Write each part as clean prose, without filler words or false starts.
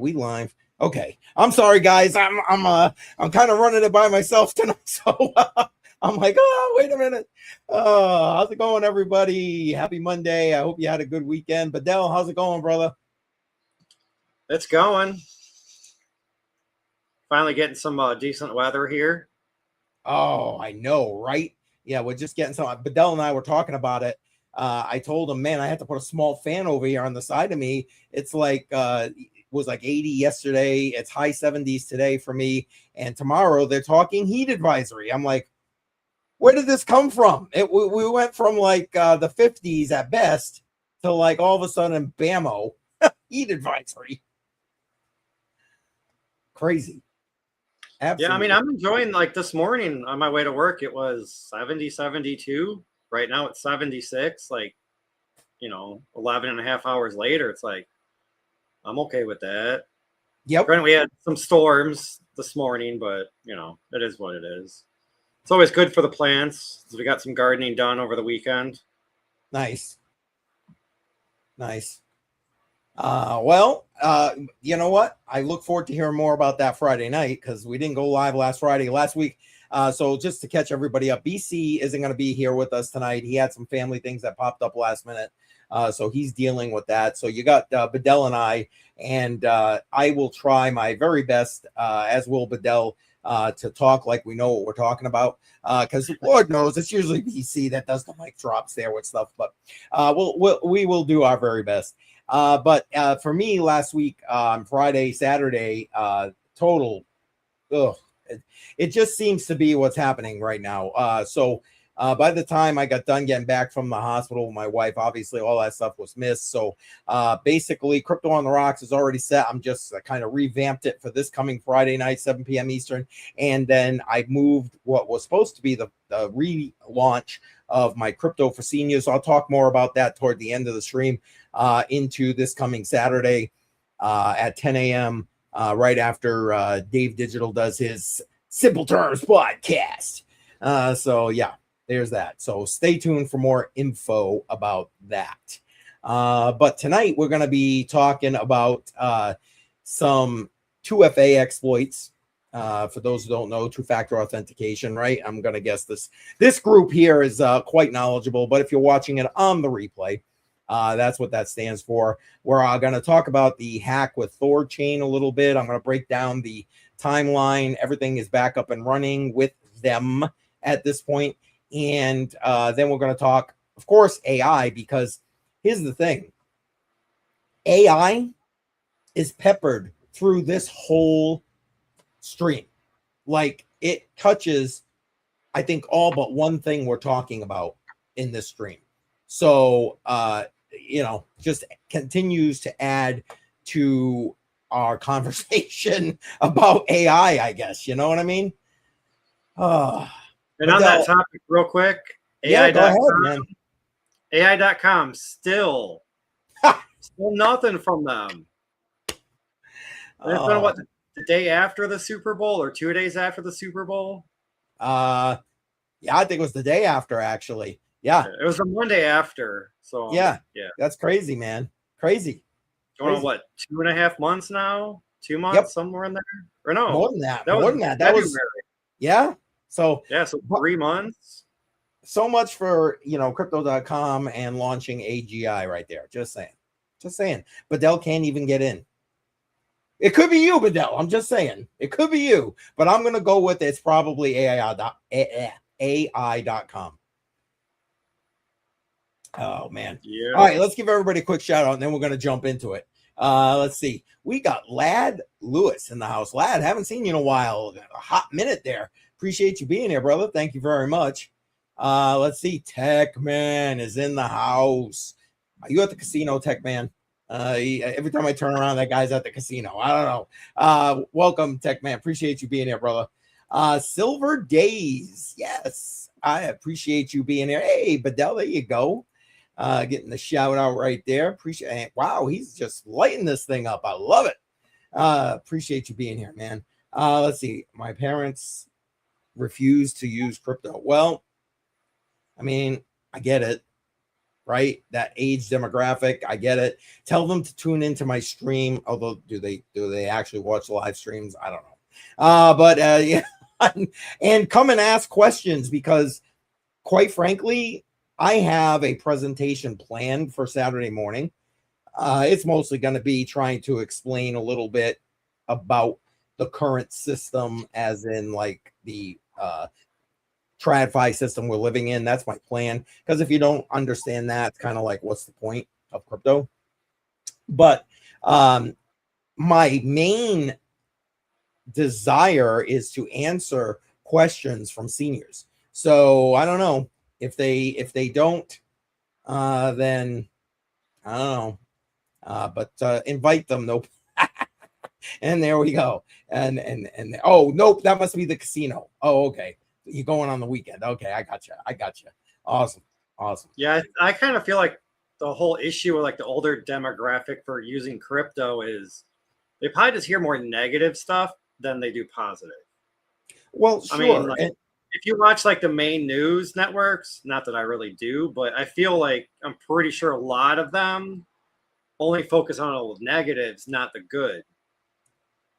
we live? Okay. I'm sorry, guys. I'm kind of running it by myself tonight. So I'm like, oh, wait a minute. How's it going, everybody? Happy Monday. I hope you had a good weekend. Badell, how's it going, brother? It's going. Finally getting some decent weather here. Oh, I know, right? Yeah, we're just getting some. Badell and I were talking about it. I told him, man, I had to put a small fan over here on the side of me. It's like it was like 80 yesterday. It's high 70s today for me. And tomorrow they're talking heat advisory. I'm like, where did this come from? We went from like the 50s at best to like all of a sudden, bammo, heat advisory. Crazy. Absolutely. Yeah, I mean, I'm enjoying, like, this morning on my way to work, it was 70, 72. Right now it's 76. Like, 11 and a half hours later, it's like, I'm okay with that. Yep. Granted, we had some storms this morning, but, it is what it is. It's always good for the plants. We got some gardening done over the weekend. Nice. Well, you know what? I look forward to hearing more about that Friday night because we didn't go live last week. So just to catch everybody up, BC isn't going to be here with us tonight. He had some family things that popped up last minute. So he's dealing with that. So you got Badell and I, and I will try my very best, as will Badell, to talk like we know what we're talking about. Because Lord knows it's usually BC that does the mic drops there with stuff. But we will do our very best. But for me last week, Friday, Saturday, total, it just seems to be what's happening right now. So by the time I got done getting back from the hospital with my wife, obviously all that stuff was missed. So basically, Crypto on the Rocks is already set. I'm just kind of revamped it for this coming Friday night, 7 p.m. Eastern. And then I moved what was supposed to be the relaunch of my Crypto for Seniors. So I'll talk more about that toward the end of the stream into this coming Saturday at 10 a.m. Right after Dave Digital does his Simple Terms podcast. So yeah, there's that. So stay tuned for more info about that. But tonight we're going to be talking about some 2FA exploits. For those who don't know, two-factor authentication, right? I'm going to guess this group here is quite knowledgeable, but if you're watching it on the replay, that's what that stands for. We're going to talk about the hack with THORChain a little bit. I'm going to break down the timeline. Everything is back up and running with them at this point. And then we're going to talk, of course, AI, because here's the thing. AI is peppered through this whole stream. Like, it touches, I think, all but one thing we're talking about in this stream. So, just continues to add to our conversation about AI, I guess. You know what I mean? And on that topic, real quick, AI.com still nothing from them. It's been what, the day after the Super Bowl or 2 days after the Super Bowl? Yeah, I think it was the day after, actually. Yeah. It was the Monday after. So yeah. That's crazy, man. Crazy. Going on what, 2.5 months now? 2 months, yep. Somewhere in there? Or no? More than that. That was yeah. So 3 months. So much for crypto.com and launching AGI right there. Just saying. Badell can't even get in. It could be you, Badell. I'm just saying. It could be you. But I'm gonna go with it's probably AI.com. Oh man. Yeah. All right, let's give everybody a quick shout out and then we're gonna jump into it. Let's see. We got Lad Lewis in the house. Lad, haven't seen you in a while. A hot minute there. Appreciate you being here, brother. Thank you very much. Let's see. Tech Man is in the house. Are you at the casino, Tech Man? Every time I turn around, that guy's at the casino. I don't know. Welcome, Tech Man. Appreciate you being here, brother. Silver Days. Yes, I appreciate you being here. Hey, Badell, there you go. Getting the shout out right there. Appreciate it. Wow, he's just lighting this thing up. I love it. Appreciate you being here, man. Let's see. My parents refuse to use crypto. Well, I mean, I get it. right? That age demographic. I get it. Tell them to tune into my stream. Although, do they actually watch live streams? I don't know. Yeah, and come and ask questions, because quite frankly, I have a presentation planned for Saturday morning. It's mostly going to be trying to explain a little bit about the current system, as in like the TradFi system we're living in. That's my plan. Because if you don't understand that, it's kind of like, what's the point of crypto? But my main desire is to answer questions from seniors. So I don't know if they don't, then I don't know. But invite them. Nope. And there we go. And oh nope, that must be the casino. Oh, okay. You're going on the weekend. Okay, I got you. Awesome. Yeah, I kind of feel like the whole issue with like the older demographic for using crypto is they probably just hear more negative stuff than they do positive. Well, sure. I mean, like, if you watch like the main news networks, not that I really do, but I feel like I'm pretty sure a lot of them only focus on all the negatives, not the good.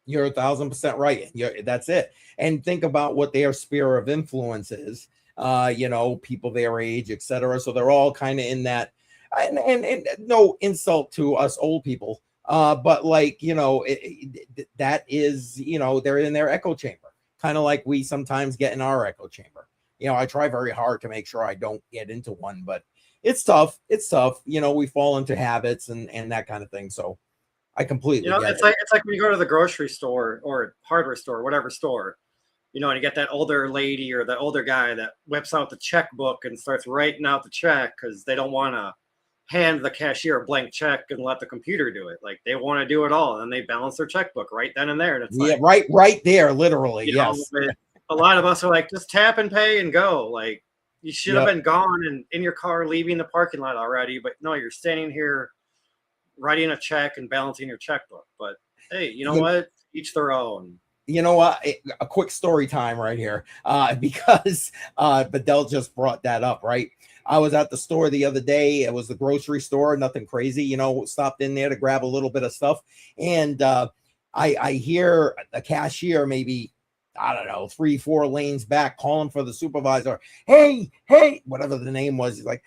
You're 1,000% right. That's it. And think about what their sphere of influence is. People their age, etc. So they're all kind of in that. And no insult to us old people, but like that is they're in their echo chamber, kind of like we sometimes get in our echo chamber. I try very hard to make sure I don't get into one, but it's tough. We fall into habits and that kind of thing. So I completely get it's like when you go to the grocery store or hardware store, whatever store, and you get that older lady or that older guy that whips out the checkbook and starts writing out the check because they don't want to hand the cashier a blank check and let the computer do it. Like they want to do it all, and they balance their checkbook right then and there. And it's right there, literally. Yes. A lot of us are like, just tap and pay and go. Like you should have been gone and in your car leaving the parking lot already, but no, you're standing here writing a check and balancing your checkbook. But hey, you know what? Each their own. You know what? A quick story time right here, because Bedell just brought that up, right? I was at the store the other day. It was the grocery store, nothing crazy, stopped in there to grab a little bit of stuff. And I hear the cashier, maybe, I don't know, 3-4 lanes back, calling for the supervisor. Hey, whatever the name was. He's like,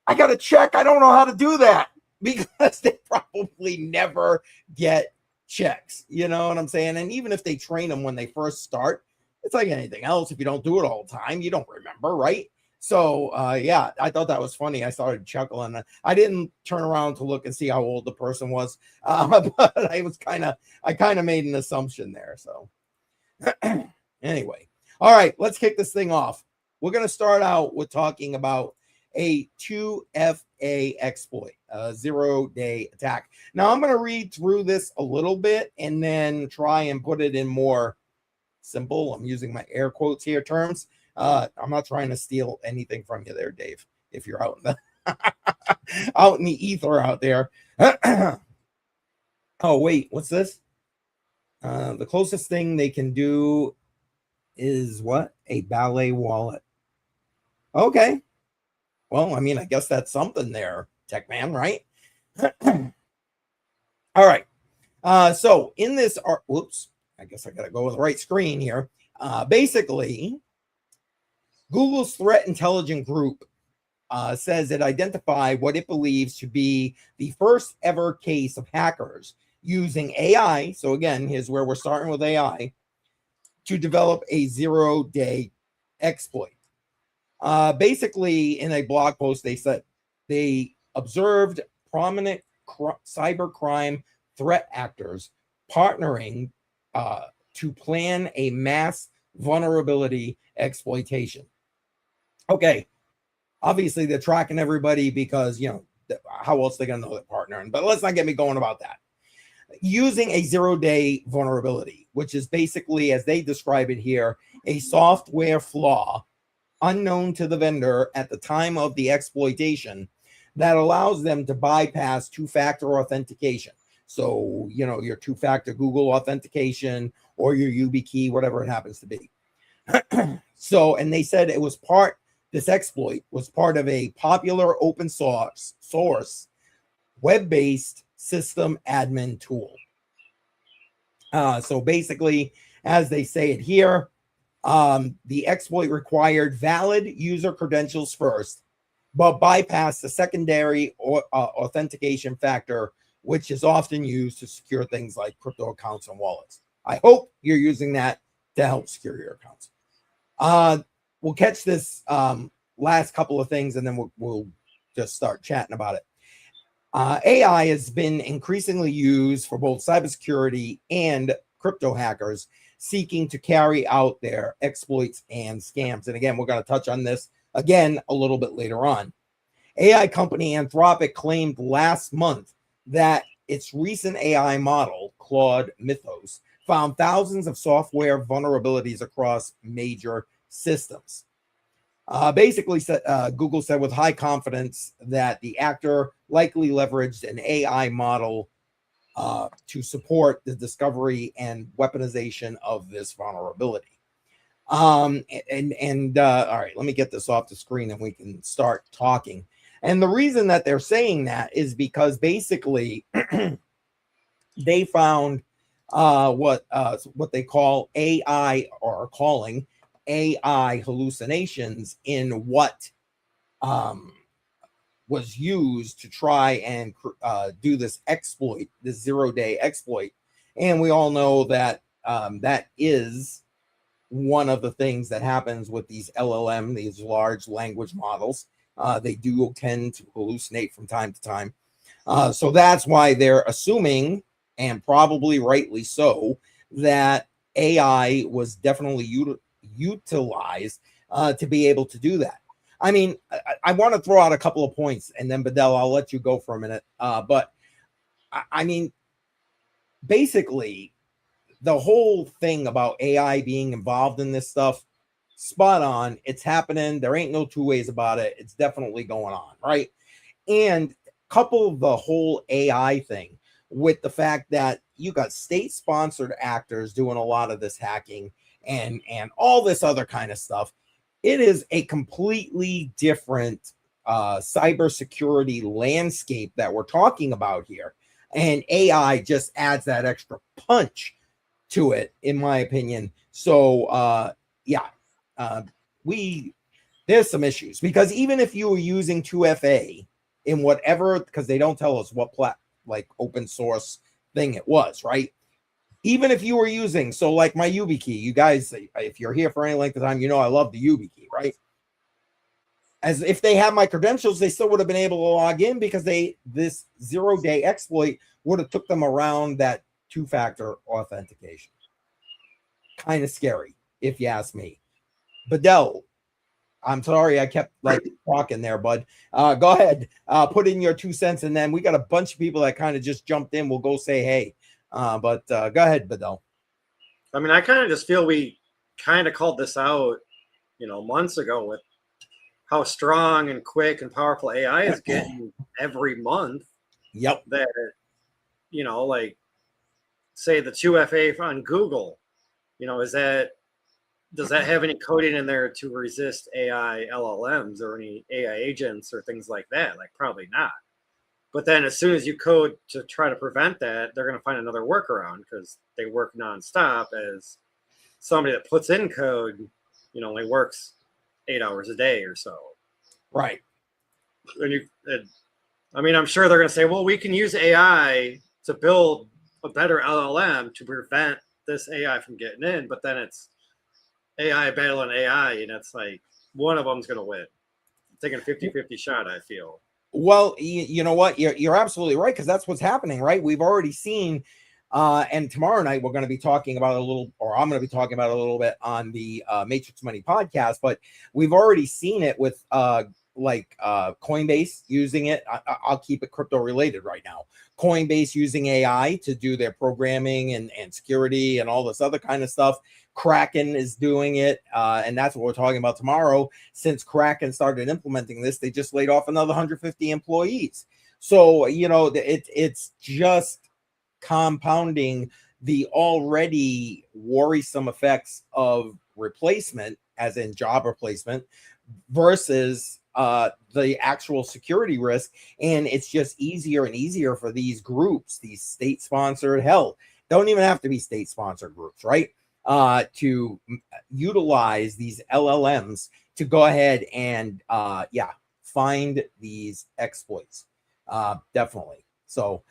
I got a check. I don't know how to do that. Because they probably never get checks, you know what I'm saying? And even if they train them when they first start, it's like anything else. If you don't do it all the time, you don't remember, right? So yeah, I thought that was funny. I started chuckling. I didn't turn around to look and see how old the person was, but I kind of made an assumption there. So anyway, all right, let's kick this thing off. We're going to start out with talking about a 2FA exploit, a 0-day attack. Now I'm going to read through this a little bit and then try and put it in more simple, I'm using my air quotes here, terms. I'm not trying to steal anything from you there, Dave, if you're out in the out in the ether out there. Oh wait, what's this? The closest thing they can do is what? A ballet wallet. Okay. Well, I mean, I guess that's something there, Tech Man, right? All right. So in this, whoops, I guess I got to go with the right screen here. Basically, Google's threat intelligence group says it identified what it believes to be the first ever case of hackers using AI. So again, here's where we're starting with AI to develop a 0-day exploit. Basically, in a blog post, they said they observed prominent cybercrime threat actors partnering to plan a mass vulnerability exploitation. Okay, obviously they're tracking everybody because, how else are they going to know they're partnering? But let's not get me going about that. Using a 0-day vulnerability, which is basically, as they describe it here, a software flaw unknown to the vendor at the time of the exploitation that allows them to bypass two-factor authentication. So, your two-factor Google authentication or your YubiKey, whatever it happens to be. So, and they said it was part This exploit was part of a popular open source web-based system admin tool. So basically, as they say it here, the exploit required valid user credentials first, but bypassed the secondary authentication factor, which is often used to secure things like crypto accounts and wallets. I hope you're using that to help secure your accounts. We'll catch this last couple of things, and then we'll just start chatting about it. AI has been increasingly used for both cybersecurity and crypto hackers seeking to carry out their exploits and scams. And again, we're going to touch on this again a little bit later on. AI company Anthropic claimed last month that its recent AI model, Claude Mythos, found thousands of software vulnerabilities across major systems. Basically, Google said with high confidence that the actor likely leveraged an AI model to support the discovery and weaponization of this vulnerability. All right, let me get this off the screen and we can start talking. And the reason that they're saying that is because basically they found what they call AI, or are calling AI hallucinations in what was used to try and do this exploit, this 0-day exploit. And we all know that that is one of the things that happens with these LLM, these large language models. They do tend to hallucinate from time to time. So that's why they're assuming, and probably rightly so, that AI was definitely utilized to be able to do that. I mean, I want to throw out a couple of points, and then Bedell, I'll let you go for a minute. But I mean, basically, the whole thing about AI being involved in this stuff, spot on. It's happening. There ain't no two ways about it. It's definitely going on, right? And couple the whole AI thing with the fact that you got state-sponsored actors doing a lot of this hacking and all this other kind of stuff. It is a completely different cybersecurity landscape that we're talking about here. And AI just adds that extra punch to it, in my opinion. So, there's some issues, because even if you were using 2FA in whatever, because they don't tell us what open source thing it was, right? Even if you were using, so like my YubiKey, you guys, if you're here for any length of time, you know I love the YubiKey, right? As if they had my credentials, they still would have been able to log in, because this 0-day exploit would have took them around that two-factor authentication. Kind of scary, if you ask me. Bedell, I'm sorry I kept talking there, bud. Go ahead, put in your 2 cents, and then we got a bunch of people that kind of just jumped in. We'll go say hey. But go ahead, Bedell. I mean, I kind of just feel we kind of called this out, months ago, with how strong and quick and powerful AI is getting every month. Yep. That, like, say the 2FA on Google, does that have any coding in there to resist AI LLMs or any AI agents or things like that? Like, probably not. But then as soon as you code to try to prevent that, they're going to find another workaround, because they work nonstop. As somebody that puts in code, only works 8 hours a day or so. Right. I'm sure they're going to say, well, we can use AI to build a better LLM to prevent this AI from getting in. But then it's AI battling AI, and it's like one of them's going to win. I'm taking a 50-50 shot, I feel. Well, you know what? You're absolutely right, because that's what's happening, right? We've already seen, and tomorrow night we're going to be talking about I'm going to be talking about a little bit on the Matrix Money podcast, but we've already seen it with Coinbase using it. I'll keep it crypto related right now. Coinbase using AI to do their programming and security and all this other kind of stuff. Kraken is doing it, and that's what we're talking about tomorrow. Since Kraken started implementing this, they just laid off another 150 employees. So, it's just compounding the already worrisome effects of replacement as in job replacement, versus the actual security risk. And it's just easier and easier for these groups, these state-sponsored, hell, don't even have to be state-sponsored groups, right? To utilize these LLMs to go ahead and find these exploits. Definitely. So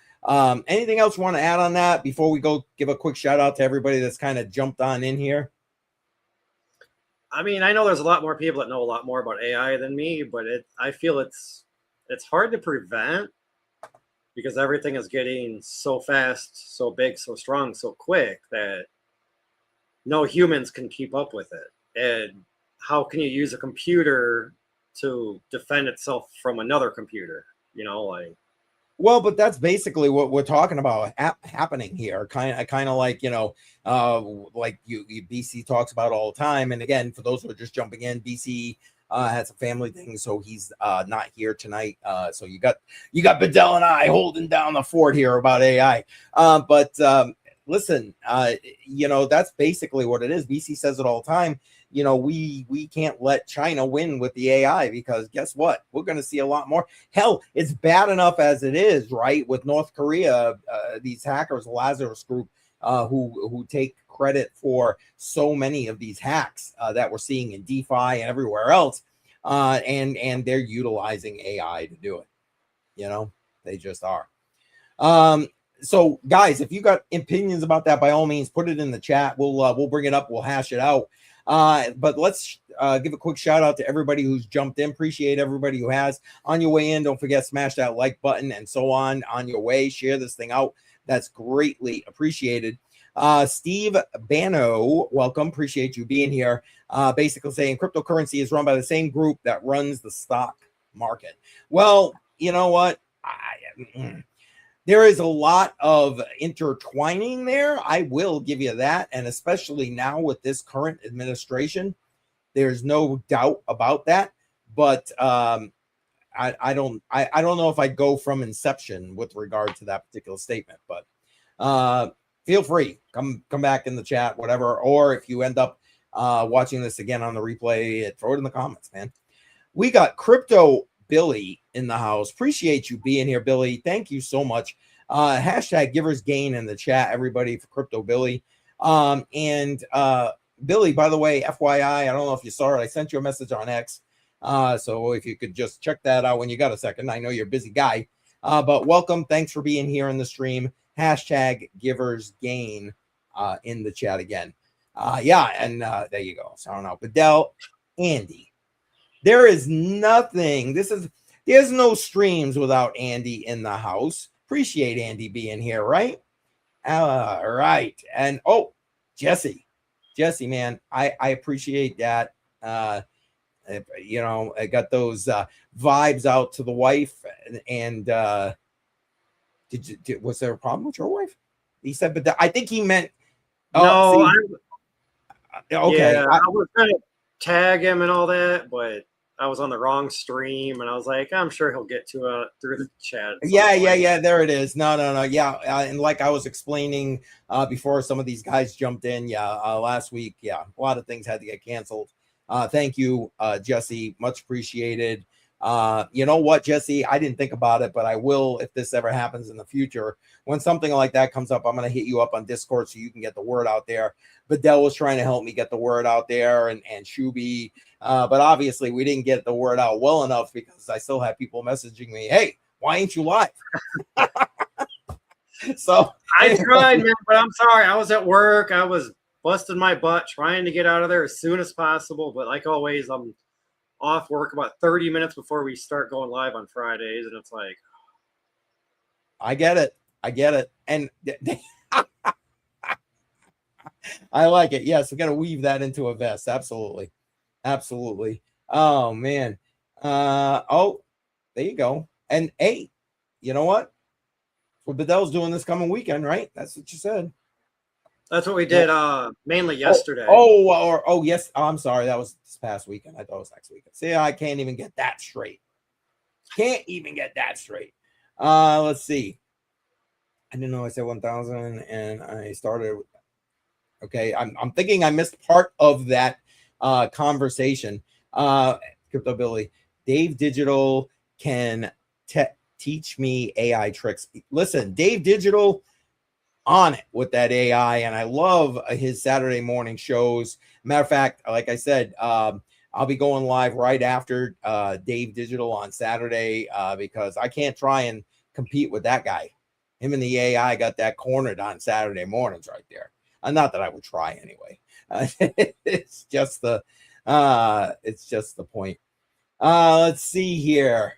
anything else you want to add on that before we go give a quick shout out to everybody that's kind of jumped on in here? I mean, I know there's a lot more people that know a lot more about AI than me, but I feel it's hard to prevent because everything is getting so fast, so big, so strong, so quick that no humans can keep up with it. And how can you use a computer to defend itself from another computer? You know, like. Well, but that's basically what we're talking about happening here. Kind of like, you know, like BC talks about all the time. And again, for those who are just jumping in, BC had some family things, so he's not here tonight. So you got Bedell and I holding down the fort here about AI. But listen, you know, that's basically what it is. BC says it all the time. You know, we can't let China win with the AI, because guess what? We're going to see a lot more. Hell, it's bad enough as it is, right? With North Korea, these hackers, Lazarus Group, who take credit for so many of these hacks that we're seeing in DeFi and everywhere else, and they're utilizing AI to do it. You know, they just are. So guys, if you got opinions about that, by all means, put it in the chat. We'll bring it up. We'll hash it out. But let's give a quick shout out to everybody who's jumped in. Appreciate everybody who has. On your way in, don't forget, smash that like button and so on your way. Share this thing out. That's greatly appreciated. Steve Bano, welcome. Appreciate you being here. Basically saying cryptocurrency is run by the same group that runs the stock market. Well, you know what? There is a lot of intertwining there. I will give you that. And especially now with this current administration, there's no doubt about that. But I don't know if I'd go from inception with regard to that particular statement. But feel free, come back in the chat, whatever. Or if you end up watching this again on the replay, throw it in the comments, man. We got Crypto Billy in the house. Appreciate you being here, Billy. Thank you so much. Hashtag givers gain in the chat, everybody, for Crypto Billy. And Billy, by the way, FYI, I don't know if you saw it. I sent you a message on X. So if you could just check that out when you got a second. I know you're a busy guy. But welcome. Thanks for being here in the stream. Hashtag givers gain in the chat again. And there you go. So I don't know. Bedell, Andy. There is nothing. There's no streams without Andy in the house. Appreciate Andy being here, right? All right. And Jesse, man, I appreciate that. You know, I got those vibes out to the wife. And was there a problem with your wife? He said, but I think he meant. No, okay. Yeah, I was trying to tag him and all that, but I was on the wrong stream, and I was like, I'm sure he'll get to it through the chat. Yeah. There it is. No. Yeah, and like I was explaining before some of these guys jumped in. Last week. Yeah, a lot of things had to get canceled. Thank you, Jesse. Much appreciated. You know what, Jesse? I didn't think about it, but I will if this ever happens in the future. When something like that comes up, I'm going to hit you up on Discord so you can get the word out there. Bedell was trying to help me get the word out there, and Shuby. But obviously, we didn't get the word out well enough because I still have people messaging me, hey, why ain't you live? So I tried, man, but I'm sorry. I was at work. I was busting my butt trying to get out of there as soon as possible. But like always, I'm off work about 30 minutes before we start going live on Fridays. And it's like, I get it. And I like it. Yes, I'm going to weave that into a vest. Absolutely. Oh, man. There you go. And hey, you know what? Well, Bedell's doing this coming weekend, right? That's what you said. That's what we did mainly yesterday. Yes. Oh, I'm sorry. That was this past weekend. I thought it was next weekend. See, I can't even get that straight. Let's see. I didn't know I said 1,000 and I started. Okay. I'm thinking I missed part of that conversation. Crypto Billy, Dave Digital can teach me AI tricks. Listen, Dave Digital on it with that AI, and I love his Saturday morning shows. Matter of fact, like I said, I'll be going live right after Dave Digital on Saturday because I can't try and compete with that guy. Him and the AI got that cornered on Saturday mornings right there. Not that I would try anyway. It's just the point. Let's see here.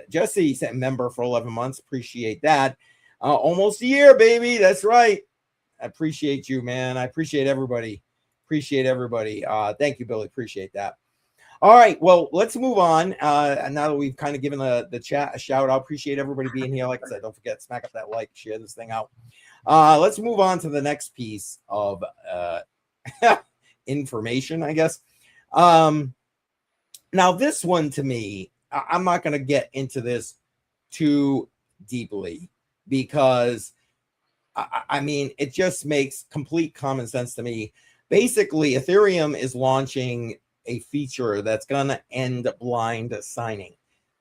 Jesse sent member for 11 months. Appreciate that. Almost a year, baby. That's right. I appreciate you, man. I appreciate everybody. Thank you, Billy. Appreciate that. All right. Well, let's move on. And now that we've kind of given the chat a shout out, appreciate everybody being here. Like I said, don't forget, smack up that like, share this thing out. Let's move on to the next piece of information, I guess. Now, this one to me, I'm not going to get into this too deeply because, I mean, it just makes complete common sense to me. Basically, Ethereum is launching a feature that's going to end blind signing.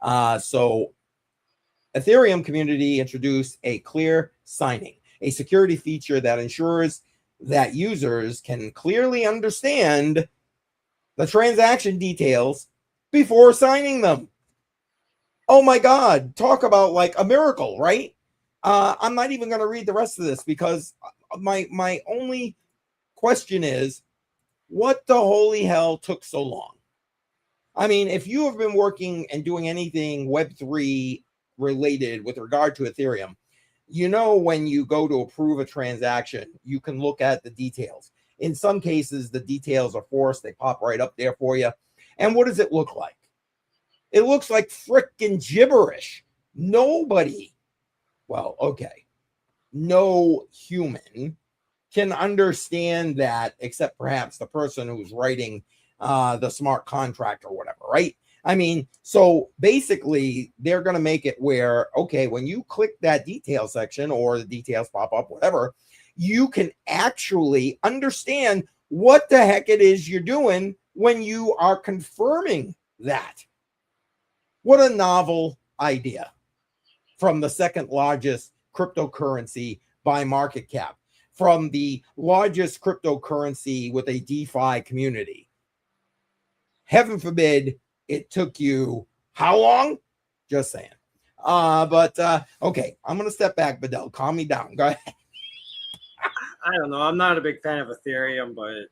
So Ethereum community introduced a clear signing, a security feature that ensures that users can clearly understand the transaction details before signing them. Oh my God, talk about like a miracle, right? I'm not even going to read the rest of this because my only question is, what the holy hell took so long? I mean, if you have been working and doing anything Web3 related with regard to Ethereum, you know, when you go to approve a transaction, you can look at the details. In some cases, the details are forced. They pop right up there for you. And what does it look like? It looks like frickin' gibberish. Nobody, well, okay, no human can understand that except perhaps the person who's writing the smart contract or whatever, right? I mean, so basically they're going to make it where, okay, when you click that detail section or the details pop up, whatever, you can actually understand what the heck it is you're doing when you are confirming that. What a novel idea from the second largest cryptocurrency by market cap, from the largest cryptocurrency with a DeFi community. Heaven forbid it took you how long? Just saying. Okay, I'm going to step back, Bedell. Calm me down. Go ahead. I don't know. I'm not a big fan of Ethereum, but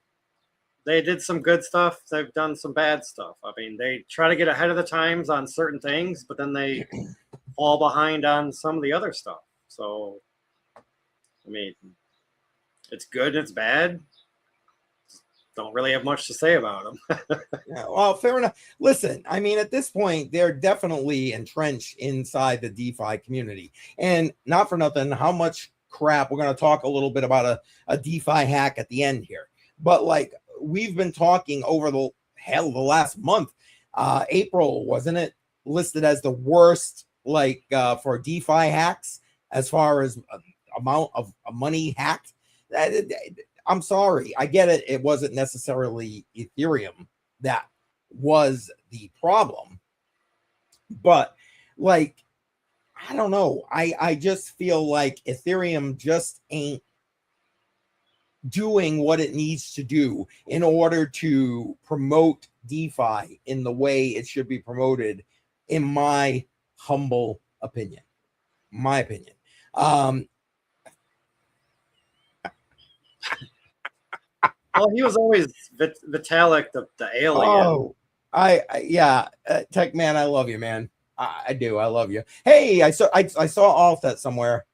they did some good stuff. They've done some bad stuff. I mean, they try to get ahead of the times on certain things, but then they fall behind on some of the other stuff. So, I mean, it's good and it's bad. Don't really have much to say about them. Yeah, well, fair enough. Listen, I mean, at this point, they're definitely entrenched inside the DeFi community. And not for nothing, how much crap, we're going to talk a little bit about a DeFi hack at the end here. But like we've been talking over the last month, April, wasn't it, listed as the worst like for DeFi hacks as far as amount of money hacked? I'm sorry. I get it. It wasn't necessarily Ethereum that was the problem. But like, I don't know. I just feel like Ethereum just ain't doing what it needs to do in order to promote DeFi in the way it should be promoted, in my humble opinion. Well, he was always Vitalik, the alien. Oh, yeah, Tech Man, I love you, man. I do. I love you. Hey, I saw Allset somewhere.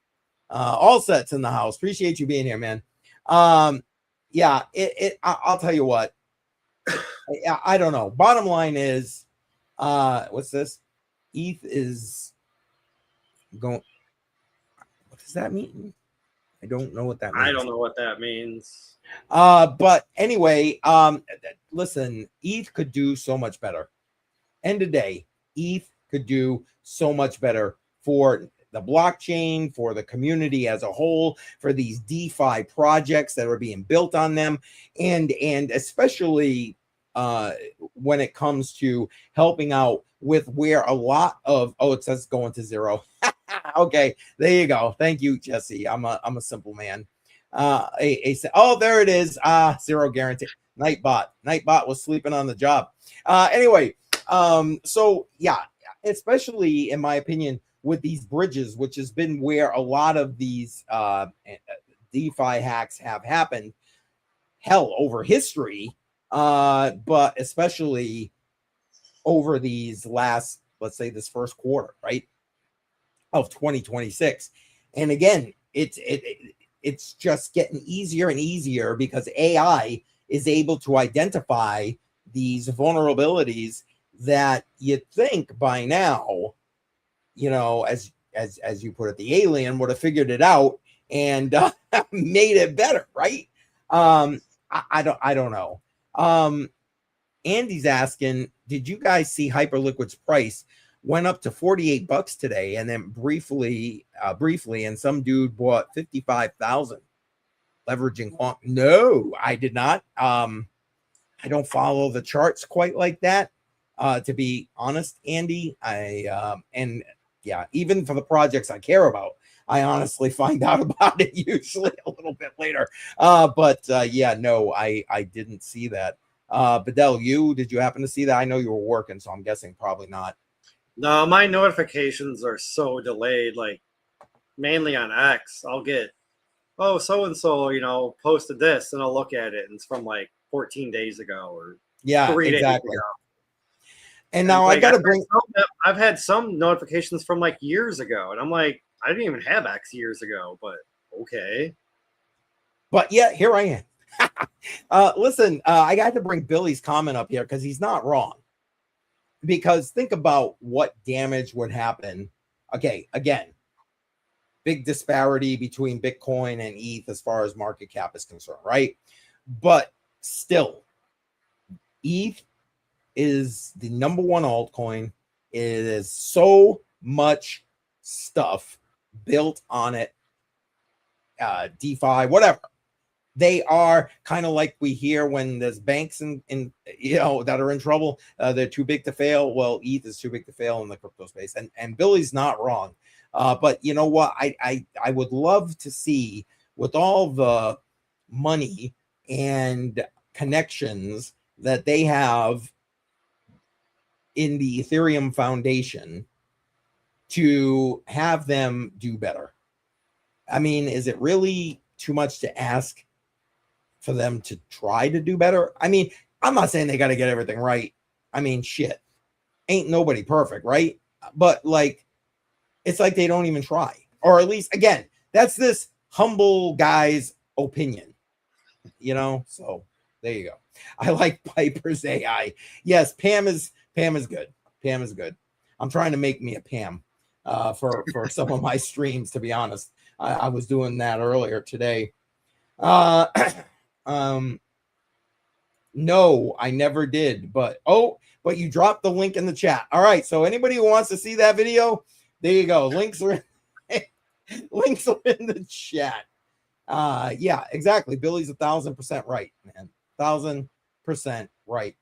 Allset's in the house. Appreciate you being here, man. Yeah, I'll tell you what. I don't know. Bottom line is, what's this? ETH is going. What does that mean? I don't know what that means. I don't know what that means. But anyway, listen, ETH could do so much better. End of day, ETH could do so much better for the blockchain, for the community as a whole, for these DeFi projects that are being built on them, and especially when it comes to helping out with where a lot of, oh, it says going to zero. Okay, there you go. Thank you, Jesse. I'm a simple man. Oh, there it is. Zero guarantee. Nightbot was sleeping on the job. Anyway, so yeah, especially in my opinion with these bridges, which has been where a lot of these DeFi hacks have happened, hell, over history, but especially over these last, let's say this first quarter, right, of 2026. And again, it's just getting easier and easier because AI is able to identify these vulnerabilities that you'd think by now, you know, as you put it, the alien would have figured it out and made it better, right? I don't know. Andy's asking, did you guys see Hyperliquid's price went up to $48 today, and then briefly, and some dude bought 55,000 leveraging long? No, I did not. I don't follow the charts quite like that, to be honest, Andy. And yeah, even for the projects I care about, I honestly find out about it usually a little bit later. But yeah, no, I didn't see that. Bedell, did you happen to see that? I know you were working, so I'm guessing probably not. No, my notifications are so delayed, like mainly on X. I'll get, oh, so-and-so, you know, posted this, and I'll look at it, and it's from like 14 days ago or 3 days ago. And now I got to bring... I've had some notifications from like years ago, and I'm like, I didn't even have X years ago, but okay. But yeah, here I am. Listen, I got to bring Billy's comment up here because he's not wrong. Because think about what damage would happen. Okay, again, big disparity between Bitcoin and ETH as far as market cap is concerned, right? But still, ETH is the number one altcoin. It is so much stuff built on it, DeFi, whatever. They are kind of like we hear when there's banks in you know, that are in trouble. They're too big to fail. Well, ETH is too big to fail in the crypto space, and Billy's not wrong. But you know what? I would love to see, with all the money and connections that they have in the Ethereum Foundation, to have them do better. I mean, is it really too much to ask for them to try to do better? I mean, I'm not saying they got to get everything right. I mean, shit, ain't nobody perfect, right? But like, it's like they don't even try. Or at least, again, that's this humble guy's opinion, you know? So there you go. I like Piper's AI. Yes, Pam is good. Pam is good. I'm trying to make me a Pam for some of my streams, to be honest. I was doing that earlier today. No, I never did, but you dropped the link in the chat. All right, so anybody who wants to see that video, there you go. Links are links are in the chat. Yeah, exactly. Billy's 1,000% right, man. 1,000% right.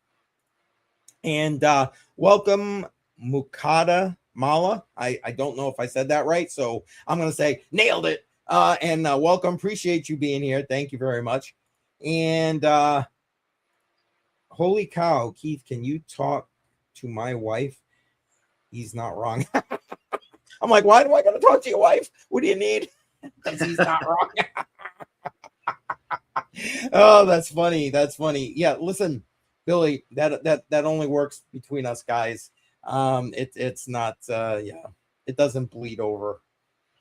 And welcome, Mukada Mala. I don't know if I said that right, so I'm gonna say nailed it. And welcome. Appreciate you being here. Thank you very much. And holy cow, Keith, can you talk to my wife? He's not wrong. I'm like, why do I gotta talk to your wife? What do you need? Because he's not wrong. Oh, that's funny. That's funny. Yeah, listen, Billy, that only works between us guys. It's not yeah, it doesn't bleed over.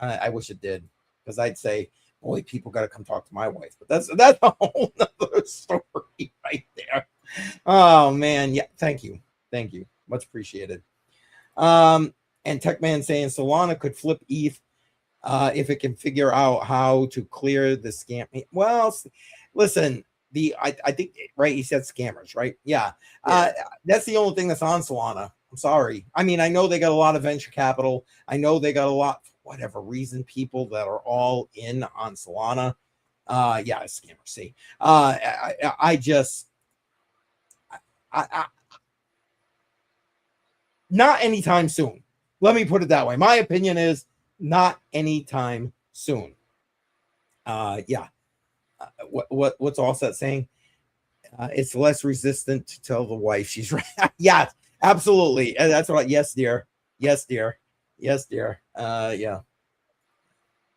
I wish it did, because I'd say, boy, people got to come talk to my wife. But that's a whole nother story right there. Oh man, yeah, thank you, much appreciated. And Techman saying Solana could flip ETH if it can figure out how to clear the scam. Well, listen, I think, right, he said scammers, right? Yeah. That's the only thing that's on Solana. I'm sorry. I mean, I know they got a lot of venture capital. I know they got a lot whatever reason, people that are all in on Solana, yeah, a scammer. See, I just, not anytime soon. Let me put it that way. My opinion is not anytime soon. Yeah. What's Allset saying? It's less resistant to tell the wife she's right. Yeah, absolutely. That's what. Yes, dear. Yes, dear. Yes, dear. Yeah.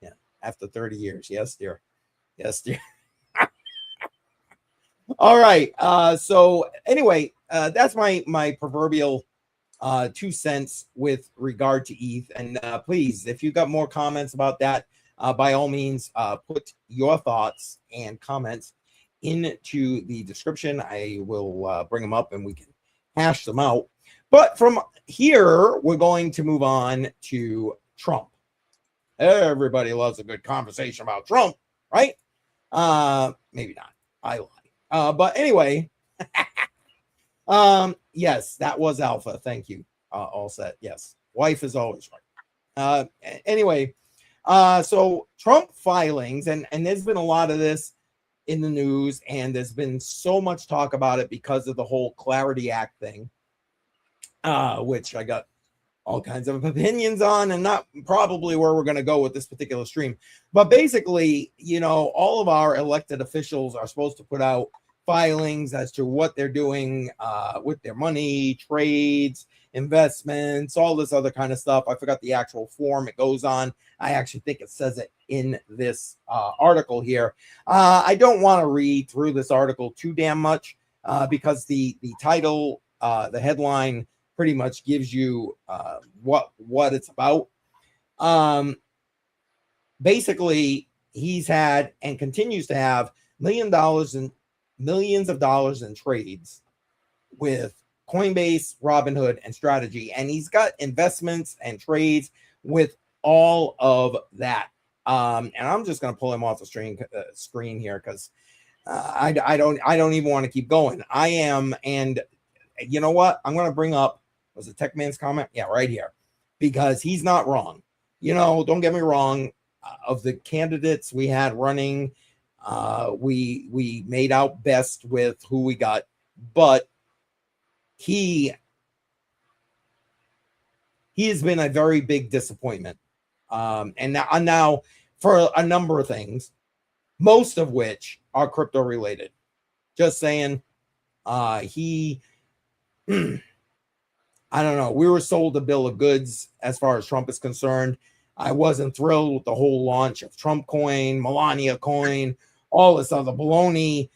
Yeah. After 30 years. Yes, dear. Yes, dear. All right. So anyway, that's my proverbial 2 cents with regard to ETH. And please, if you got more comments about that, by all means, put your thoughts and comments into the description. I will bring them up and we can hash them out. But from here, we're going to move on to Trump. Everybody loves a good conversation about Trump, right? Maybe not. I lie. But anyway, yes, that was Alpha. Thank you. All set. Yes. Wife is always right. Anyway, so Trump filings, and there's been a lot of this in the news, and there's been so much talk about it because of the whole Clarity Act thing, which I got all kinds of opinions on, and not probably where we're going to go with this particular stream. But basically, you know, all of our elected officials are supposed to put out filings as to what they're doing with their money, trades, investments, all this other kind of stuff. I forgot the actual form it goes on. I actually think it says it in this article here. I don't want to read through this article too damn much because the title, the headline pretty much gives you what it's about. Basically, he's had and continues to have millions of dollars in trades with Coinbase, Robinhood, and Strategy, and he's got investments and trades with all of that. And I'm just going to pull him off the screen here because I don't even want to keep going. I am, and you know what? I'm going to bring up, was it Tech Man's comment? Yeah, right here, because he's not wrong. You know, don't get me wrong. Of the candidates we had running, we made out best with who we got, but he has been a very big disappointment. And now for a number of things, most of which are crypto related. Just saying, he, I don't know. We were sold a bill of goods as far as Trump is concerned. I wasn't thrilled with the whole launch of Trump coin, Melania coin, all this other baloney.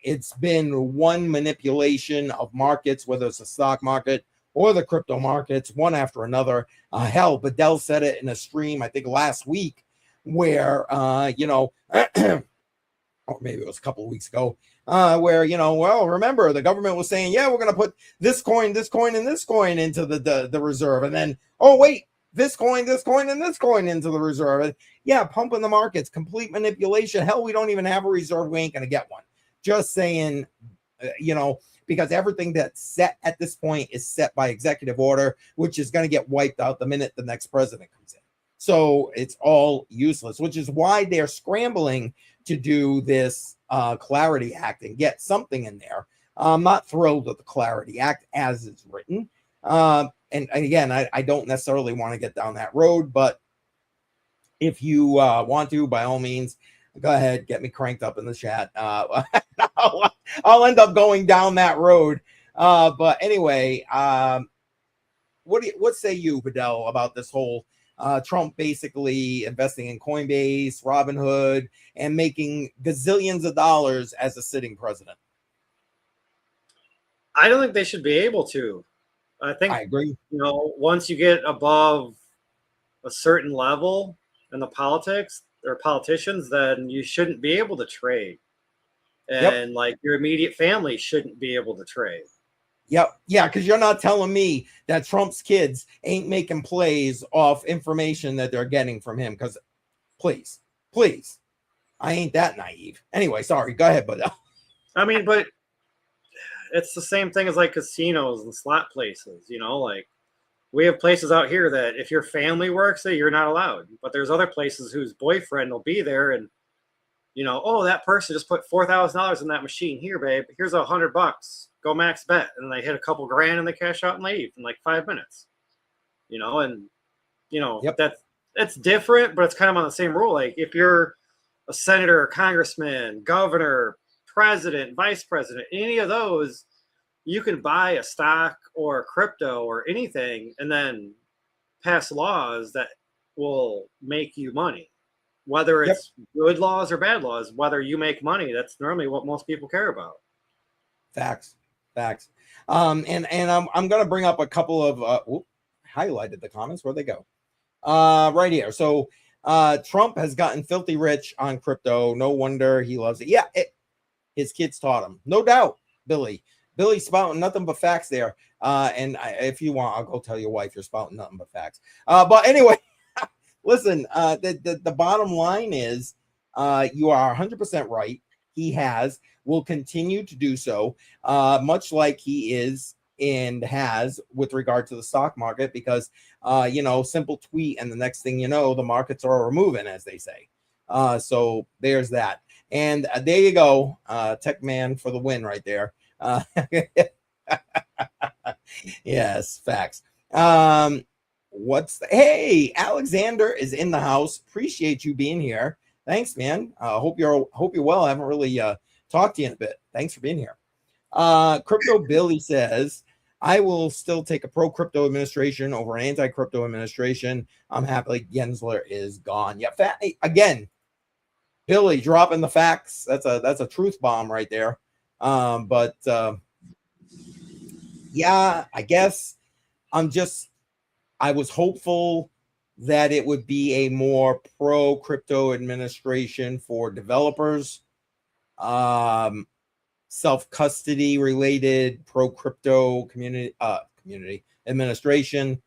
It's been one manipulation of markets, whether it's the stock market or the crypto markets, one after another. Hell, Bedell said it in a stream, I think last week, where, you know, or maybe it was a couple of weeks ago, where, you know, well, remember, the government was saying, yeah, we're going to put this coin, and this coin into the reserve. And then, oh, wait, this coin, and this coin into the reserve. And yeah, pumping the markets, complete manipulation. Hell, we don't even have a reserve. We ain't going to get one. Just saying, you know, because everything that's set at this point is set by executive order, which is going to get wiped out the minute the next president comes in. So it's all useless, which is why they're scrambling to do this Clarity Act and get something in there. I'm not thrilled with the Clarity Act as it's written. And again, I don't necessarily want to get down that road, but if you want to, by all means, go ahead, get me cranked up in the chat. I'll end up going down that road. But anyway, what say you, Bedell, about this whole Trump basically investing in Coinbase, Robinhood, and making gazillions of dollars as a sitting president? I don't think they should be able to. I think I agree. You know, once you get above a certain level in the politics or politicians, then you shouldn't be able to trade. And like your immediate family shouldn't be able to trade. Yep. Yeah, because you're not telling me that Trump's kids ain't making plays off information that they're getting from him. Because please, I ain't that naive. Anyway, sorry. Go ahead, Bedell. I mean, but it's the same thing as like casinos and slot places, you know, like we have places out here that if your family works there, you're not allowed. But there's other places whose boyfriend will be there, and oh, that person just put $4,000 in that machine. Here, babe, here's $100. Go max bet, and they hit a couple grand and they cash out and leave in like 5 minutes. And Yep. that's different, but it's kind of on the same rule. Like if you're a senator, congressman, governor, president, vice president, any of those, you can buy a stock or crypto or anything and then pass laws that will make you money. Whether it's good laws or bad laws, whether you make money, that's normally what most people care about. Facts. And I'm going to bring up a couple of highlighted the comments. Where'd they go? Right here. So Trump has gotten filthy rich on crypto. No wonder he loves it. Yeah, his kids taught him, no doubt. Billy spouting nothing but facts there. And if you want, I'll go tell your wife you're spouting nothing but facts. But anyway, listen, the bottom line is you are 100% right. He will continue to do so, much like he is and has with regard to the stock market, because, simple tweet and the next thing you know, the markets are moving, as they say. So there's that. And there you go. Tech man for the win right there. Yes, facts. Hey, Alexander is in the house. Appreciate you being here. Thanks, man. Hope you're well. I haven't really talked to you in a bit. Thanks for being here. Crypto Billy says, I will still take a pro crypto administration over an anti crypto administration. I'm happy Gensler is gone. Yeah, again, Billy dropping the facts. That's a truth bomb right there. But yeah, I guess I was hopeful that it would be a more pro crypto administration for developers, self-custody related pro crypto community administration,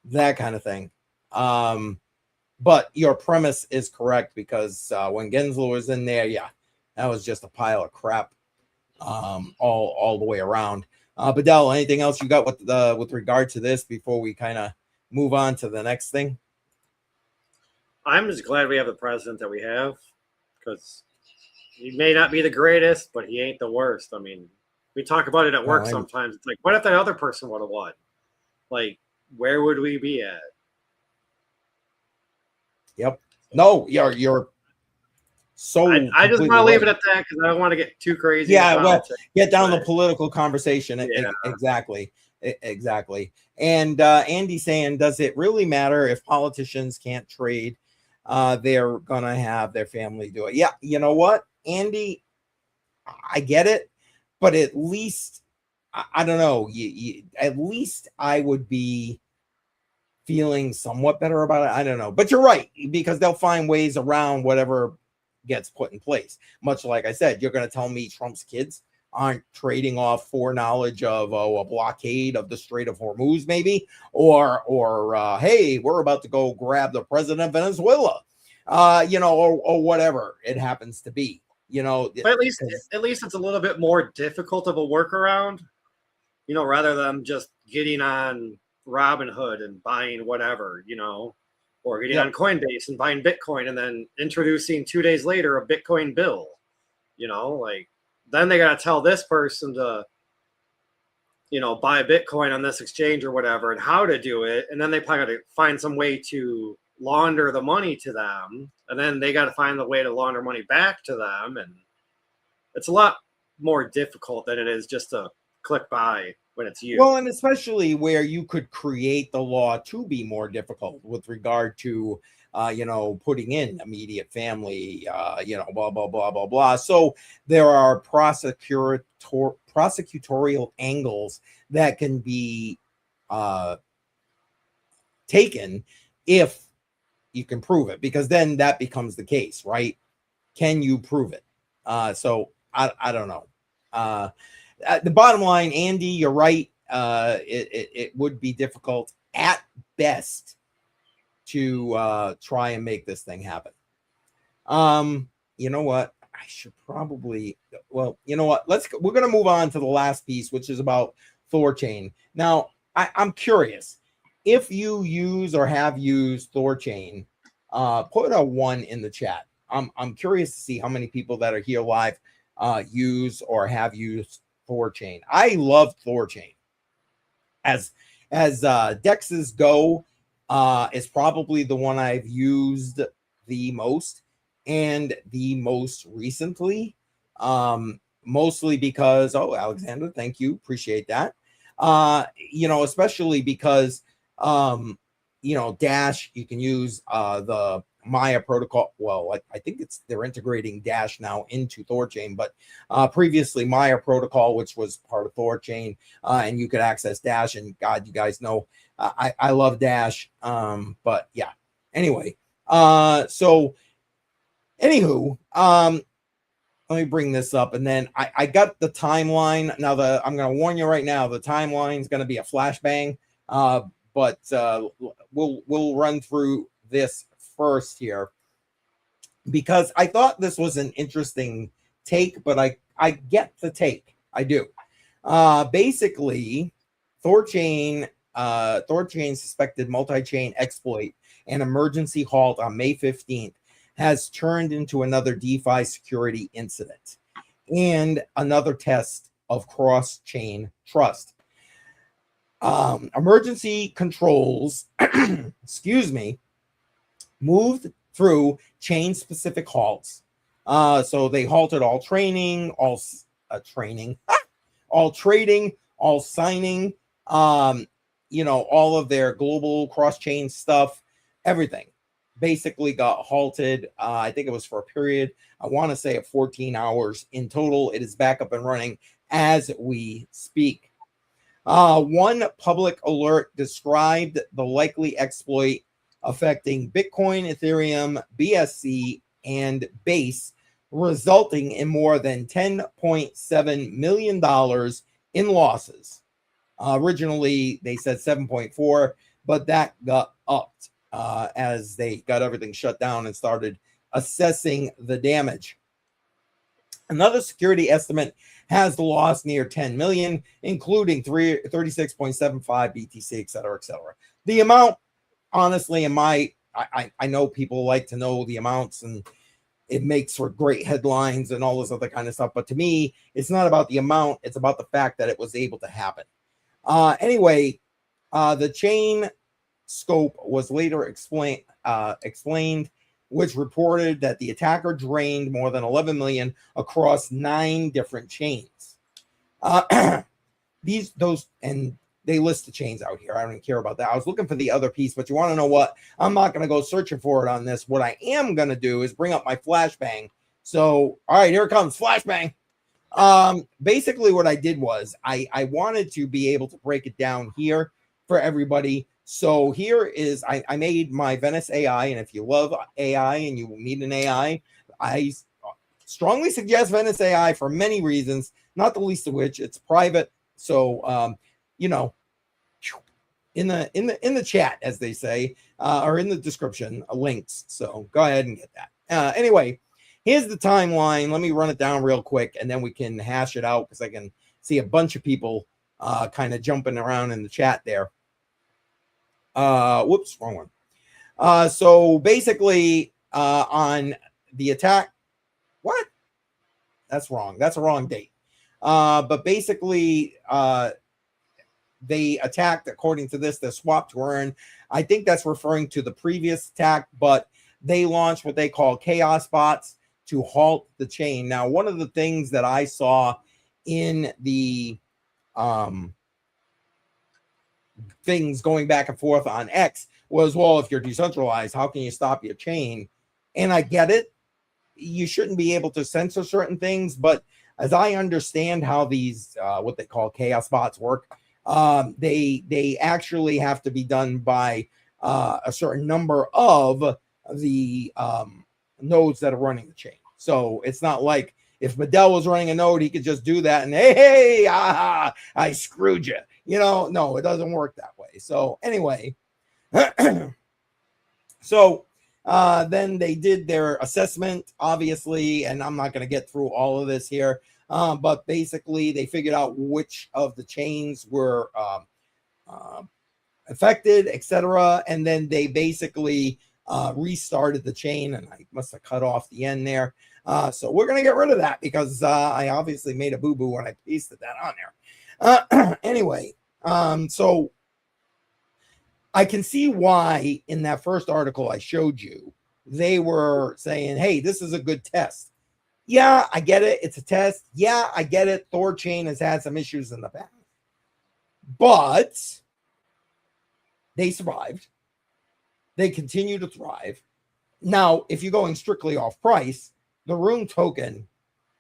that kind of thing. But your premise is correct, because when Gensler was in there, yeah, that was just a pile of crap. All the way around. Bedell, anything else you got with regard to this before we kind of move on to the next thing? I'm just glad we have the president that we have, because he may not be the greatest, but he ain't the worst. I mean, we talk about it at work sometimes. It's like, what if that other person would have won? Like, where would we be at? Yep. No, you're so I just want to leave it at that, because I don't want to get too crazy. Yeah, well, get down the political conversation. Yeah. Exactly. And Andy saying, does it really matter if politicians can't trade? They're gonna have their family do it. Yeah, you know what, Andy, I get it, but at least I don't know. At least I would be feeling somewhat better about it. I don't know, but you're right, because they'll find ways around whatever gets put in place. Much like I said, you're going to tell me Trump's kids aren't trading off foreknowledge of a blockade of the Strait of Hormuz, maybe, or hey, we're about to go grab the president of Venezuela, or whatever it happens to be, But at least it's a little bit more difficult of a workaround, rather than just getting on Robinhood and buying whatever, or getting on Coinbase and buying Bitcoin and then introducing 2 days later a Bitcoin bill, then they got to tell this person to, buy Bitcoin on this exchange or whatever, and how to do it. And then they probably got to find some way to launder the money to them. And then they got to find the way to launder money back to them. And it's a lot more difficult than it is just to click buy when it's you. Well, and especially where you could create the law to be more difficult with regard to, putting in immediate family, blah, blah, blah, blah, blah. So there are prosecutorial angles that can be taken if you can prove it, because then that becomes the case, right? Can you prove it? So I don't know. The bottom line, Andy, you're right. It would be difficult at best to try and make this thing happen. You know what? I should probably, well, you know what? We're going to move on to the last piece, which is about THORChain. Now, I'm curious. if you use or have used THORChain, put a 1 in the chat. I'm curious to see how many people that are here live use or have used THORChain. I love THORChain. As DEXs go, is probably the one I've used the most and the most recently. Mostly because, oh, Alexander, thank you, appreciate that. Especially because Dash, you can use the Maya protocol. Well, I think they're integrating Dash now into THORChain, but previously Maya protocol, which was part of THORChain, and you could access Dash. And God, you guys know I love Dash. But yeah. Anyway, so anywho, let me bring this up, and then I got the timeline. Now I'm going to warn you right now, the timeline is going to be a flashbang. But we'll run through this first here because I thought this was an interesting take, but I get the take. I do. Basically, THORChain suspected multi-chain exploit and emergency halt on May 15th has turned into another DeFi security incident and another test of cross-chain trust. Emergency controls, excuse me, moved through chain-specific halts. So they halted all training, all trading, all signing, all of their global cross-chain stuff, everything basically got halted. I think it was for a period, I want to say of 14 hours in total. It is back up and running as we speak. One public alert described the likely exploit affecting Bitcoin, Ethereum, BSC, and Base, resulting in more than $10.7 million in losses. Originally, they said 7.4, but that got upped as they got everything shut down and started assessing the damage. Another security estimate has the loss near 10 million, including 36.75 BTC, et cetera, et cetera. The amount, honestly, I know people like to know the amounts, and it makes for great headlines and all this other kind of stuff. But to me, it's not about the amount. It's about the fact that it was able to happen. Anyway, the chain scope was later explained, which reported that the attacker drained more than 11 million across 9 different chains. And they list the chains out here. I don't even care about that. I was looking for the other piece, but you want to know what? I'm not going to go searching for it on this. What I am going to do is bring up my flashbang. So, all right, here it comes, flashbang. Basically what I did was I wanted to be able to break it down here for everybody. So here is, I made my Venice AI, and if you love AI and you need an AI, I strongly suggest Venice AI for many reasons, not the least of which it's private. So, in the chat, as they say, or in the description, links. So go ahead and get that. Anyway, here's the timeline. Let me run it down real quick, and then we can hash it out because I can see a bunch of people kind of jumping around in the chat there. Whoops, wrong one. So basically, on the attack, what? That's wrong. That's a wrong date. But basically, they attacked, according to this, the swap to earn. I think that's referring to the previous attack, but they launched what they call chaos bots to halt the chain. Now, one of the things that I saw in the things going back and forth on X was, well, if you're decentralized, how can you stop your chain? And I get it. You shouldn't be able to censor certain things, but as I understand how these what they call chaos bots work, they actually have to be done by a certain number of the nodes that are running the chain. So it's not like if Medell was running a node, he could just do that and hey, I screwed you. No, it doesn't work that way. So anyway, so then they did their assessment, obviously, and I'm not going to get through all of this here. But basically, they figured out which of the chains were affected, etc. And then they basically restarted the chain, and I must have cut off the end there. So we're going to get rid of that because I obviously made a boo-boo when I pasted that on there. Anyway, so I can see why in that first article I showed you, they were saying, hey, this is a good test. Yeah, I get it. It's a test. Yeah, I get it. THORChain has had some issues in the past. But they survived. They continue to thrive. Now, if you're going strictly off price, the Room token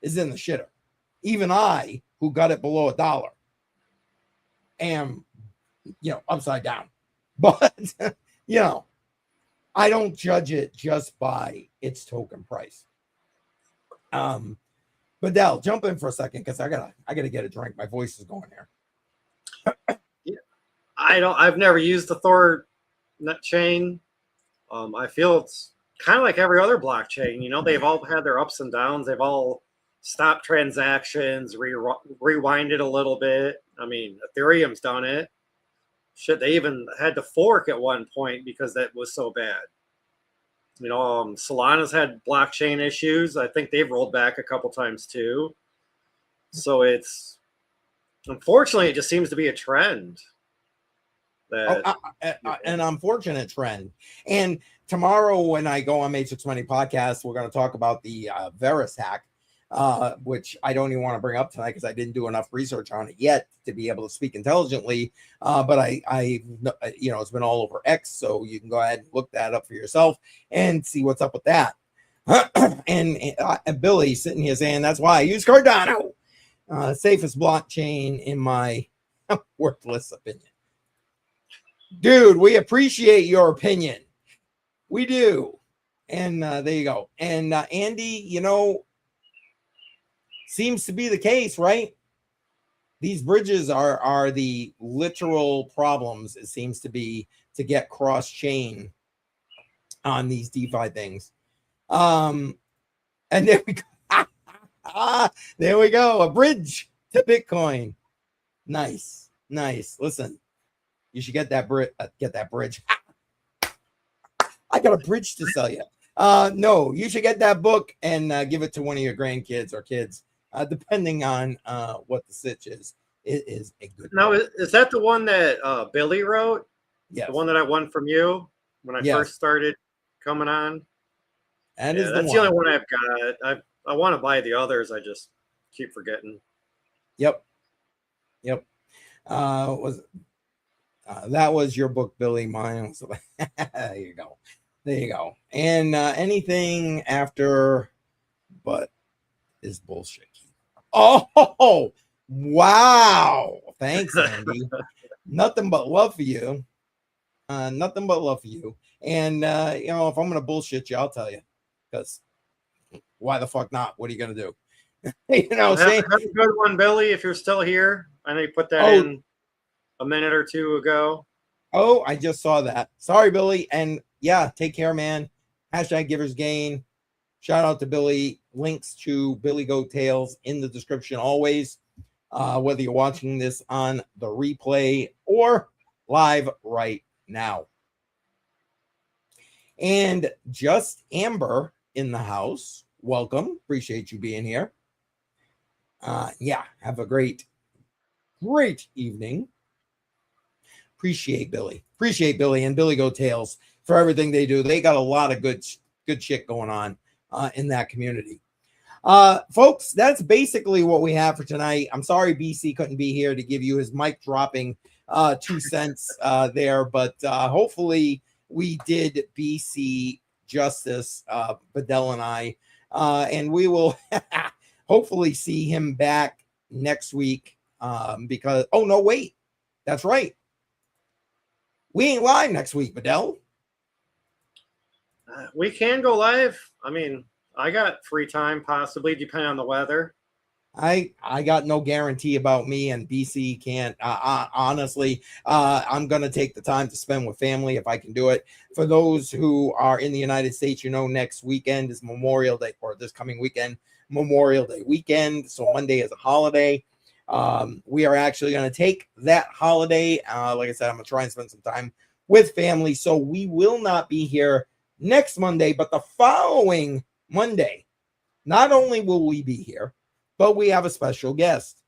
is in the shitter. Even I, who got it below $1, am, upside down. But, I don't judge it just by its token price. But Dell, jump in for a second because I gotta get a drink. My voice is going there. I've never used the THORChain. I feel it's kind of like every other blockchain. They've all had their ups and downs. They've all stopped transactions, rewinded a little bit. I mean, Ethereum's done it. Shit, they even had to fork at one point because that was so bad. Solana's had blockchain issues. I think they've rolled back a couple times too. So unfortunately, it just seems to be a trend. An unfortunate trend. And tomorrow when I go on Matrix Money Podcast, we're going to talk about the Verus hack, which I don't even want to bring up tonight because I didn't do enough research on it yet to be able to speak intelligently. But I it's been all over X, so you can go ahead and look that up for yourself and see what's up with that. and Billy sitting here saying that's why I use Cardano, safest blockchain in my worthless opinion. Dude, we appreciate your opinion. We do. And there you go. And Andy, seems to be the case, right? These bridges are the literal problems, it seems to be, to get cross-chain on these DeFi things. And there we go. There we go. A bridge to Bitcoin. Nice. Listen. You should get that bridge. I got a bridge to sell you. No, you should get that book and give it to one of your grandkids or kids, depending on what the sitch is. It is a good Now, is that the one that Billy wrote? Yeah. The one that I won from you when I first started coming on? That's the only one I've got. I want to buy the others. I just keep forgetting. Yep. That was your book, Billy. Mine. There you go. And anything after, but is bullshit. Oh, wow. Thanks, Andy. Nothing but love for you. And if I'm going to bullshit you, I'll tell you. Because why the fuck not? What are you going to do? Have a good one, Billy, if you're still here. I know you put that in a minute or two ago. Oh, I just saw that. Sorry, Billy. And yeah, take care, man. #GiversGain. Shout out to Billy. Links to Billy Goat Tales in the description always. Whether you're watching this on the replay or live right now. And Just Amber in the house. Welcome. Appreciate you being here. Have a great evening. Appreciate Billy and Billy Goat Tales for everything they do. They got a lot of good shit going on in that community. Folks, that's basically what we have for tonight. I'm sorry BC couldn't be here to give you his mic dropping 2 cents there, but hopefully we did BC justice, Bedell and I, and we will hopefully see him back next week because, oh, no, wait, that's right. We ain't live next week, Bedell. We can go live. I mean, I got free time, possibly, depending on the weather. I got no guarantee about me, and BC can't. Honestly, I'm going to take the time to spend with family if I can do it. For those who are in the United States, next weekend is Memorial Day, or this coming weekend, Memorial Day weekend. So Monday is a holiday. We are actually going to take that holiday. Like I said, I'm going to try and spend some time with family. So we will not be here next Monday, but the following Monday, not only will we be here, but we have a special guest.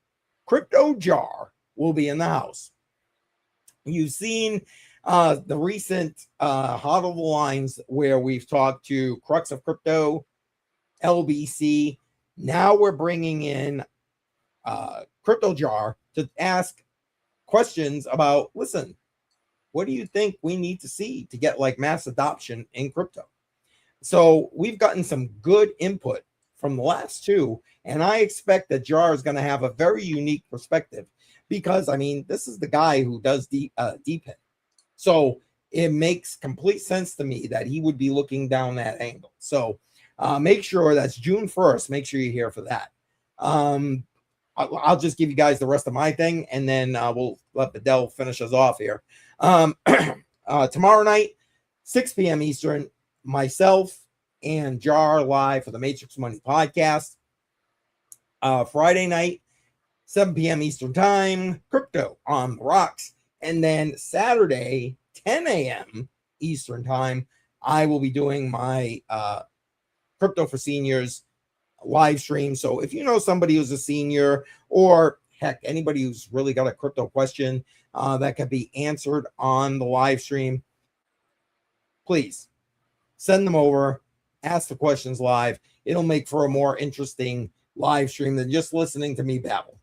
Crypto Jar will be in the house. You've seen the recent HODL lines where we've talked to Crux of Crypto, LBC. Now we're bringing in Crypto Jar to ask questions about, listen, what do you think we need to see to get like mass adoption in crypto? So we've gotten some good input from the last two, and I expect that Jar is going to have a very unique perspective because, I mean, this is the guy who does DPIN. So it makes complete sense to me that he would be looking down that angle. So make sure that's June 1st. Make sure you're here for that. I'll just give you guys the rest of my thing, and then we'll let Bedell finish us off here. Tomorrow night, 6 p.m. Eastern, myself and Jar live for the Matrix Money podcast. Friday night, 7 p.m. Eastern time, crypto on the rocks. And then Saturday, 10 a.m. Eastern time, I will be doing my Crypto for Seniors live stream. So if you know somebody who's a senior, or heck, anybody who's really got a crypto question that can be answered on the live stream, please send them over, ask the questions live. It'll make for a more interesting live stream than just listening to me babble.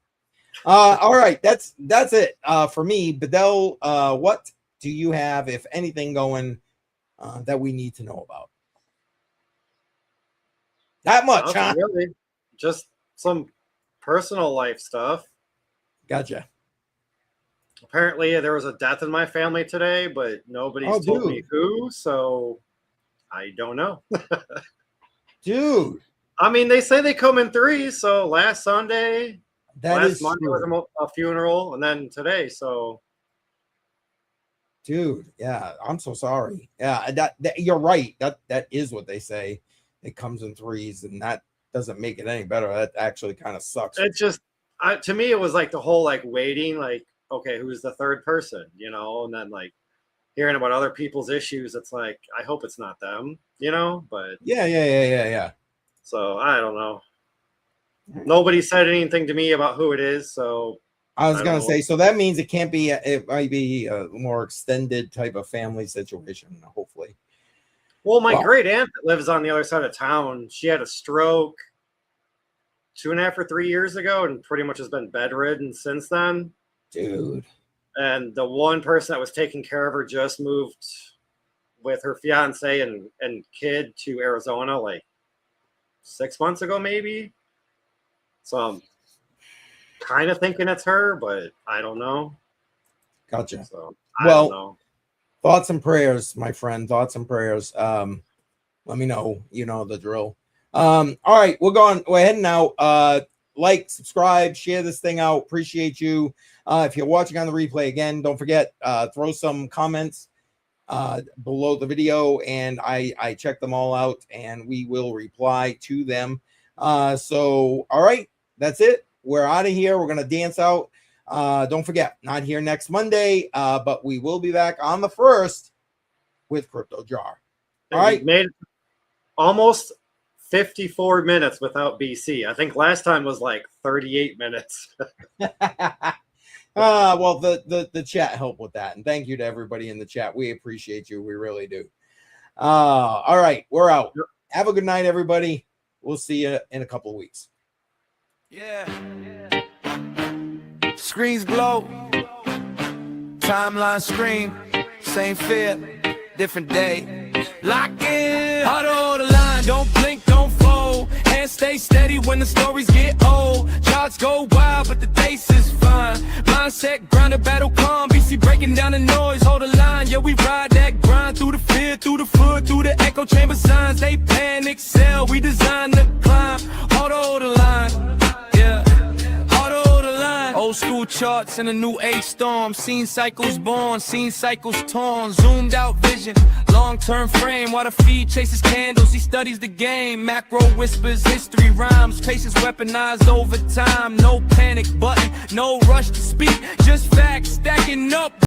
All right, that's it for me. Bedell, what do you have, if anything, going that we need to know about? Not much, huh? Really, just some personal life stuff. Gotcha. Apparently, there was a death in my family today, but nobody's told me who, so I don't know. Dude. I mean, they say they come in threes, so last Sunday, last Monday was a funeral, and then today, so. Dude, yeah, I'm so sorry. Yeah, that you're right. That is what they say. It comes in threes, and that doesn't make it any better. That actually kind of sucks. It just, to me, it was like the whole like waiting, like, okay, who's the third person, you know, and then like hearing about other people's issues. It's like, I hope it's not them, you know, but yeah. So I don't know. Nobody said anything to me about who it is, so I was gonna say, so that means it can't be. It might be a more extended type of family situation, hopefully. Well, my great aunt that lives on the other side of town, she had a stroke 2.5 or 3 years ago, and pretty much has been bedridden since then. Dude. And the one person that was taking care of her just moved with her fiance and kid to Arizona like 6 months ago, maybe. So I'm kind of thinking it's her, but I don't know. Gotcha. So I don't know. Thoughts and prayers, my friend. Thoughts and prayers. Let me know. You know the drill. All right, we're heading out. Like, subscribe, share this thing out. Appreciate you. If you're watching on the replay, again, don't forget, throw some comments below the video, and I check them all out, and we will reply to them. So, all right, that's it. We're out of here. We're going to dance out. Don't forget, not here next Monday, but we will be back on the 1st with Crypto Jar. All right. Made almost 54 minutes without BC. I think last time was like 38 minutes. Well, the chat helped with that. And thank you to everybody in the chat. We appreciate you. We really do. All right. We're out. Have a good night, everybody. We'll see you in a couple of weeks. Yeah. Screens glow, timeline scream, same fear, different day. Lock in, huddle the line, don't blink, don't fold. Hands stay steady when the stories get old. Charts go wild, but the pace is fine. Mindset, grounded, battle calm. BC breaking down the noise, hold the line. Yeah, we ride that grind through the fear, through the foot, through the echo chamber signs. They panic, sell, we design the climb. Hold the line, yeah. Old school charts in a new age storm. Seen cycles born, seen cycles torn. Zoomed out vision, long-term frame. While the feed chases candles, he studies the game. Macro whispers, history rhymes. Patience weaponized over time. No panic button, no rush to speak. Just facts stacking up.